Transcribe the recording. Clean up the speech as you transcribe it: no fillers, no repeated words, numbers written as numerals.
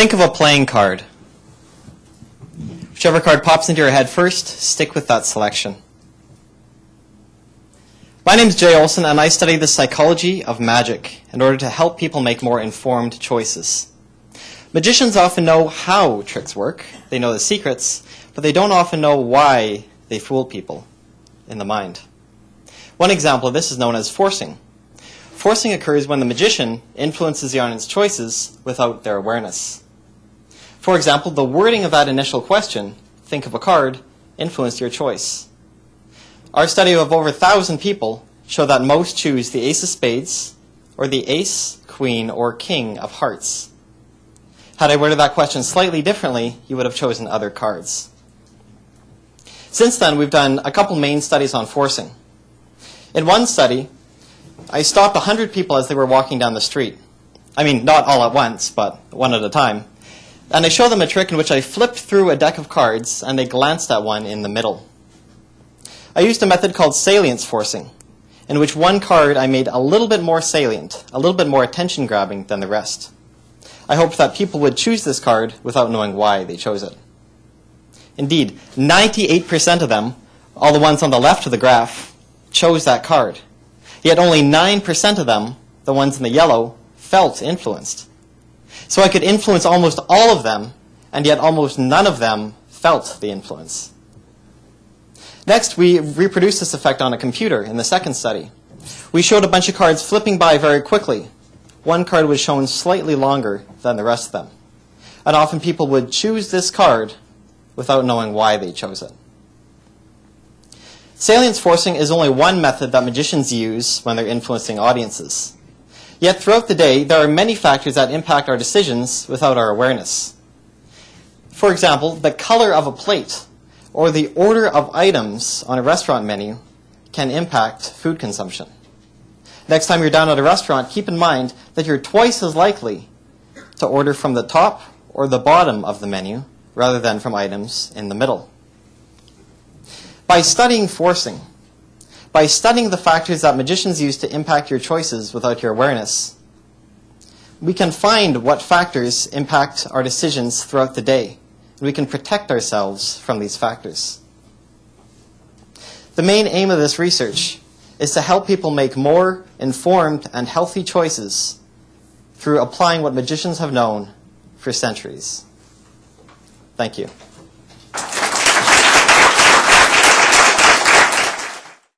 Think of a playing card. Whichever card pops into your head first, stick with that selection. My name is Jay Olson, and I study the psychology of magic in order to help people make more informed choices. Magicians often know how tricks work, they know the secrets, but they don't often know why they fool people in the mind. One example of this is known as forcing. Forcing occurs when the magician influences the audience's choices without their awareness. For example, the wording of that initial question, think of a card, influenced your choice. Our study of over 1,000 people showed that most choose the ace of spades or the ace, queen, or king of hearts. Had I worded that question slightly differently, you would have chosen other cards. Since then, we've done a couple main studies on forcing. In one study, I stopped 100 people as they were walking down the street. I mean, not all at once, but one at a time. And I showed them a trick in which I flipped through a deck of cards and they glanced at one in the middle. I used a method called salience forcing, in which one card I made a little bit more salient, a little bit more attention-grabbing than the rest. I hoped that people would choose this card without knowing why they chose it. Indeed, 98% of them, all the ones on the left of the graph, chose that card. Yet only 9% of them, the ones in the yellow, felt influenced. So I could influence almost all of them, and yet almost none of them felt the influence. Next, we reproduced this effect on a computer in the second study. We showed a bunch of cards flipping by very quickly. One card was shown slightly longer than the rest of them. And often people would choose this card without knowing why they chose it. Salience forcing is only one method that magicians use when they're influencing audiences. Yet throughout the day, there are many factors that impact our decisions without our awareness. For example, the color of a plate or the order of items on a restaurant menu can impact food consumption. Next time you're down at a restaurant, keep in mind that you're twice as likely to order from the top or the bottom of the menu rather than from items in the middle. By studying forcing, by studying the factors that magicians use to impact your choices without your awareness, we can find what factors impact our decisions throughout the day. We can protect ourselves from these factors. The main aim of this research is to help people make more informed and healthy choices through applying what magicians have known for centuries. Thank you.